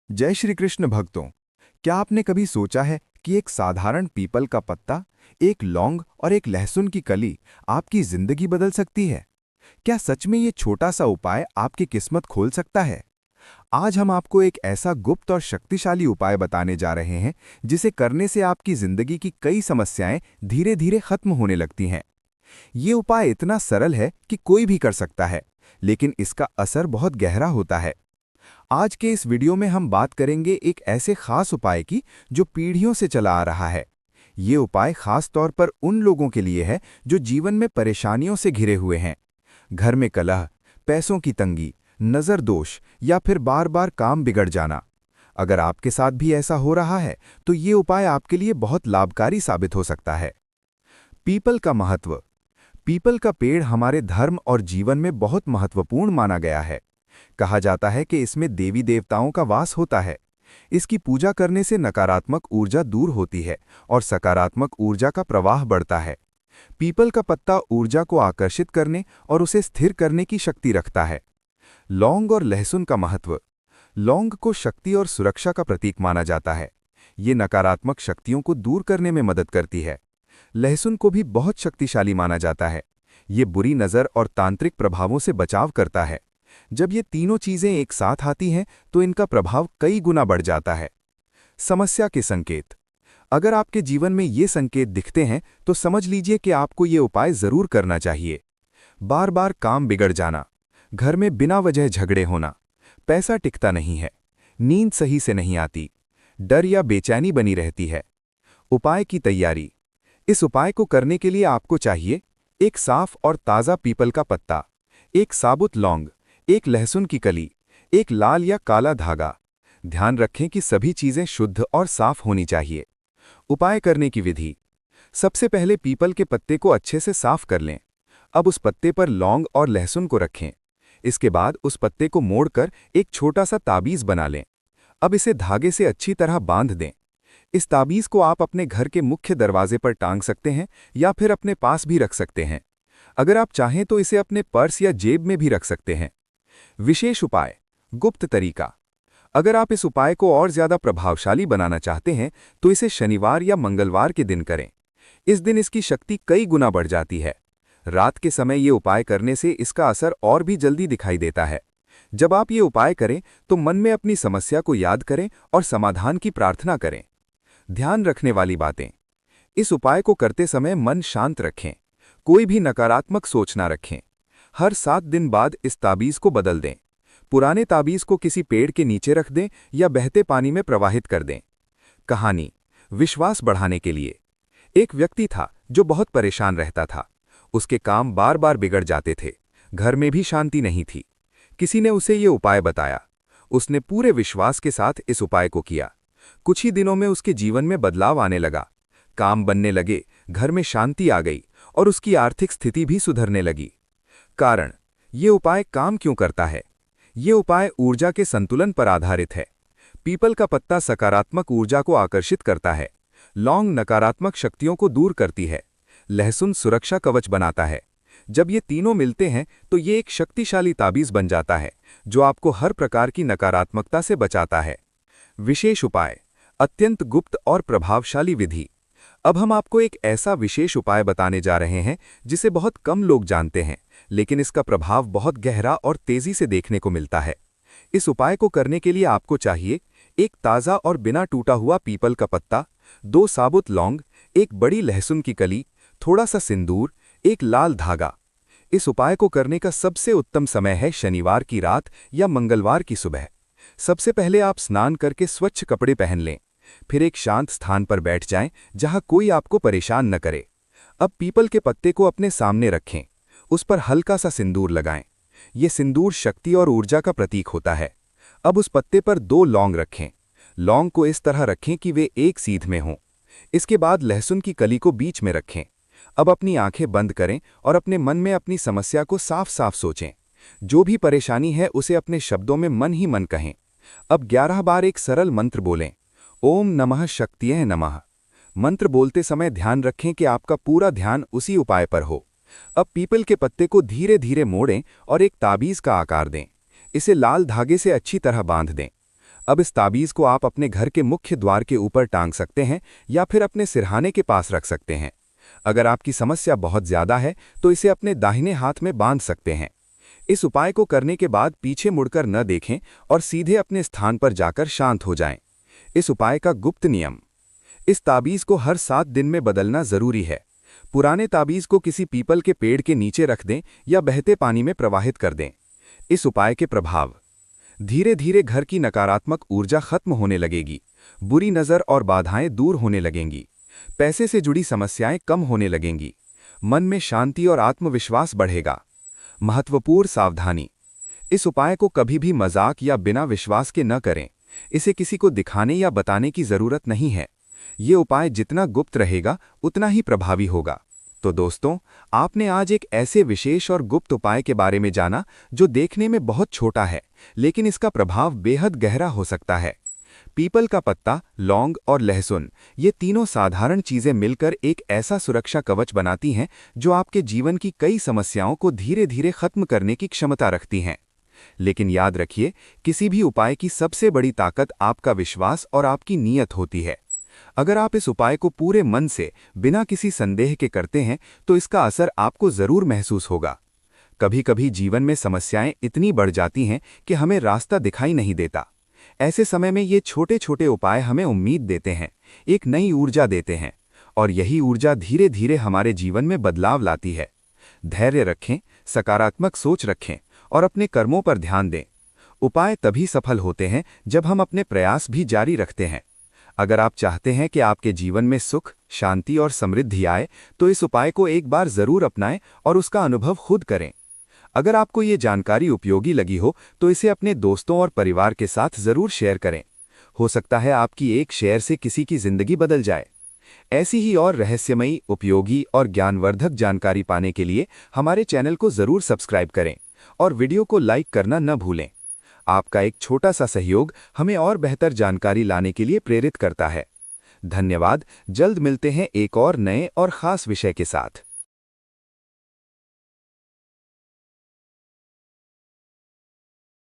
जय श्री कृष्ण भक्तों। क्या आपने कभी सोचा है कि एक साधारण पीपल का पत्ता, एक लौंग और एक लहसुन की कली आपकी जिंदगी बदल सकती है? क्या सच में ये छोटा सा उपाय आपकी किस्मत खोल सकता है? आज हम आपको एक ऐसा गुप्त और शक्तिशाली उपाय बताने जा रहे हैं जिसे करने से आपकी जिंदगी की कई समस्याएं धीरे धीरे खत्म होने लगती हैं। ये उपाय इतना सरल है कि कोई भी कर सकता है, लेकिन इसका असर बहुत गहरा होता है। आज के इस वीडियो में हम बात करेंगे एक ऐसे खास उपाय की जो पीढ़ियों से चला आ रहा है। ये उपाय खास तौर पर उन लोगों के लिए है जो जीवन में परेशानियों से घिरे हुए हैं। घर में कलह, पैसों की तंगी, नज़र दोष या फिर बार बार काम बिगड़ जाना। अगर आपके साथ भी ऐसा हो रहा है तो ये उपाय आपके लिए बहुत लाभकारी साबित हो सकता है। पीपल का महत्व। पीपल का पेड़ हमारे धर्म और जीवन में बहुत महत्वपूर्ण माना गया है। कहा जाता है कि इसमें देवी देवताओं का वास होता है। इसकी पूजा करने से नकारात्मक ऊर्जा दूर होती है और सकारात्मक ऊर्जा का प्रवाह बढ़ता है। पीपल का पत्ता ऊर्जा को आकर्षित करने और उसे स्थिर करने की शक्ति रखता है। लौंग और लहसुन का महत्व। लौंग को शक्ति और सुरक्षा का प्रतीक माना जाता है। ये नकारात्मक शक्तियों को दूर करने में मदद करती है। लहसुन को भी बहुत शक्तिशाली माना जाता है। ये बुरी नज़र और तांत्रिक प्रभावों से बचाव करता है। जब ये तीनों चीजें एक साथ आती हैं तो इनका प्रभाव कई गुना बढ़ जाता है। समस्या के संकेत। अगर आपके जीवन में ये संकेत दिखते हैं तो समझ लीजिए कि आपको ये उपाय जरूर करना चाहिए। बार बार काम बिगड़ जाना, घर में बिना वजह झगड़े होना, पैसा टिकता नहीं है, नींद सही से नहीं आती, डर या बेचैनी बनी रहती है। उपाय की तैयारी। इस उपाय को करने के लिए आपको चाहिए एक साफ और ताज़ा पीपल का पत्ता, एक साबुत लौंग, एक लहसुन की कली, एक लाल या काला धागा। ध्यान रखें कि सभी चीजें शुद्ध और साफ होनी चाहिए। उपाय करने की विधि। सबसे पहले पीपल के पत्ते को अच्छे से साफ कर लें। अब उस पत्ते पर लौंग और लहसुन को रखें। इसके बाद उस पत्ते को मोड़कर एक छोटा सा ताबीज बना लें। अब इसे धागे से अच्छी तरह बांध दें। इस ताबीज को आप अपने घर के मुख्य दरवाजे पर टांग सकते हैं या फिर अपने पास भी रख सकते हैं। अगर आप चाहें तो इसे अपने पर्स या जेब में भी रख सकते हैं। विशेष उपाय, गुप्त तरीका। अगर आप इस उपाय को और ज्यादा प्रभावशाली बनाना चाहते हैं तो इसे शनिवार या मंगलवार के दिन करें। इस दिन इसकी शक्ति कई गुना बढ़ जाती है। रात के समय ये उपाय करने से इसका असर और भी जल्दी दिखाई देता है। जब आप ये उपाय करें तो मन में अपनी समस्या को याद करें और समाधान की प्रार्थना करें। ध्यान रखने वाली बातें। इस उपाय को करते समय मन शांत रखें। कोई भी नकारात्मक सोच ना रखें। हर 7 दिन बाद इस ताबीज को बदल दें। पुराने ताबीज को किसी पेड़ के नीचे रख दें या बहते पानी में प्रवाहित कर दें। कहानी। विश्वास बढ़ाने के लिए। एक व्यक्ति था जो बहुत परेशान रहता था। उसके काम बार बार बिगड़ जाते थे। घर में भी शांति नहीं थी। किसी ने उसे ये उपाय बताया। उसने पूरे विश्वास के साथ इस उपाय को किया। कुछ ही दिनों में उसके जीवन में बदलाव आने लगा। काम बनने लगे, घर में शांति आ गई और उसकी आर्थिक स्थिति भी सुधरने लगी। कारण। ये उपाय काम क्यों करता है? ये उपाय ऊर्जा के संतुलन पर आधारित है। पीपल का पत्ता सकारात्मक ऊर्जा को आकर्षित करता है। लौंग नकारात्मक शक्तियों को दूर करती है। लहसुन सुरक्षा कवच बनाता है। जब ये तीनों मिलते हैं तो ये एक शक्तिशाली ताबीज बन जाता है जो आपको हर प्रकार की नकारात्मकता से बचाता है। विशेष उपाय। अत्यंत गुप्त और प्रभावशाली विधि। अब हम आपको एक ऐसा विशेष उपाय बताने जा रहे हैं जिसे बहुत कम लोग जानते हैं, लेकिन इसका प्रभाव बहुत गहरा और तेजी से देखने को मिलता है। इस उपाय को करने के लिए आपको चाहिए एक ताज़ा और बिना टूटा हुआ पीपल का पत्ता, 2 साबुत लौंग, एक बड़ी लहसुन की कली, थोड़ा सा सिंदूर, एक लाल धागा। इस उपाय को करने का सबसे उत्तम समय है शनिवार की रात या मंगलवार की सुबह। सबसे पहले आप स्नान करके स्वच्छ कपड़े पहन लें। फिर एक शांत स्थान पर बैठ जाएं जहां कोई आपको परेशान न करे। अब पीपल के पत्ते को अपने सामने रखें। उस पर हल्का सा सिंदूर लगाएं। ये सिंदूर शक्ति और ऊर्जा का प्रतीक होता है। अब उस पत्ते पर 2 लौंग रखें। लौंग को इस तरह रखें कि वे एक सीध में हों। इसके बाद लहसुन की कली को बीच में रखें। अब अपनी आंखें बंद करें और अपने मन में अपनी समस्या को साफ साफ सोचें। जो भी परेशानी है उसे अपने शब्दों में मन ही मन कहें। अब 11 बार एक सरल मंत्र बोलें। ओम नमः शक्तिये नमः। मंत्र बोलते समय ध्यान रखें कि आपका पूरा ध्यान उसी उपाय पर हो। अब पीपल के पत्ते को धीरे धीरे मोड़ें और एक ताबीज का आकार दें। इसे लाल धागे से अच्छी तरह बांध दें। अब इस ताबीज़ को आप अपने घर के मुख्य द्वार के ऊपर टांग सकते हैं या फिर अपने सिरहाने के पास रख सकते हैं। अगर आपकी समस्या बहुत ज़्यादा है तो इसे अपने दाहिने हाथ में बांध सकते हैं। इस उपाय को करने के बाद पीछे मुड़कर न देखें और सीधे अपने स्थान पर जाकर शांत हो जाएं। इस उपाय का गुप्त नियम: इस ताबीज़ को हर 7 दिन में बदलना ज़रूरी है। पुराने ताबीज़ को किसी पीपल के पेड़ के नीचे रख दें या बहते पानी में प्रवाहित कर दें। इस उपाय के प्रभाव: धीरे धीरे घर की नकारात्मक ऊर्जा खत्म होने लगेगी, बुरी नज़र और बाधाएं दूर होने लगेंगी, पैसे से जुड़ी समस्याएं कम होने लगेंगी, मन में शांति और आत्मविश्वास बढ़ेगा। महत्वपूर्ण सावधानी: इस उपाय को कभी भी मजाक या बिना विश्वास के न करें। इसे किसी को दिखाने या बताने की ज़रूरत नहीं है। ये उपाय जितना गुप्त रहेगा उतना ही प्रभावी होगा। तो दोस्तों, आपने आज एक ऐसे विशेष और गुप्त उपाय के बारे में जाना जो देखने में बहुत छोटा है, लेकिन इसका प्रभाव बेहद गहरा हो सकता है। पीपल का पत्ता, लौंग और लहसुन, ये तीनों साधारण चीजें मिलकर एक ऐसा सुरक्षा कवच बनाती हैं जो आपके जीवन की कई समस्याओं को धीरे धीरे खत्म करने की क्षमता रखती हैं। लेकिन याद रखिए, किसी भी उपाय की सबसे बड़ी ताकत आपका विश्वास और आपकी नीयत होती है। अगर आप इस उपाय को पूरे मन से, बिना किसी संदेह के करते हैं, तो इसका असर आपको जरूर महसूस होगा। कभी कभी जीवन में समस्याएं इतनी बढ़ जाती हैं कि हमें रास्ता दिखाई नहीं देता। ऐसे समय में ये छोटे छोटे उपाय हमें उम्मीद देते हैं, एक नई ऊर्जा देते हैं, और यही ऊर्जा धीरे धीरे हमारे जीवन में बदलाव लाती है। धैर्य रखें, सकारात्मक सोच रखें और अपने कर्मों पर ध्यान दें। उपाय तभी सफल होते हैं जब हम अपने प्रयास भी जारी रखते हैं। अगर आप चाहते हैं कि आपके जीवन में सुख, शांति और समृद्धि आए, तो इस उपाय को एक बार जरूर अपनाएं और उसका अनुभव खुद करें। अगर आपको ये जानकारी उपयोगी लगी हो तो इसे अपने दोस्तों और परिवार के साथ जरूर शेयर करें। हो सकता है आपकी एक शेयर से किसी की जिंदगी बदल जाए। ऐसी ही और रहस्यमयी, उपयोगी और ज्ञानवर्धक जानकारी पाने के लिए हमारे चैनल को जरूर सब्सक्राइब करें और वीडियो को लाइक करना न भूलें। आपका एक छोटा सा सहयोग हमें और बेहतर जानकारी लाने के लिए प्रेरित करता है। धन्यवाद। जल्द मिलते हैं एक और नए और खास विषय के साथ।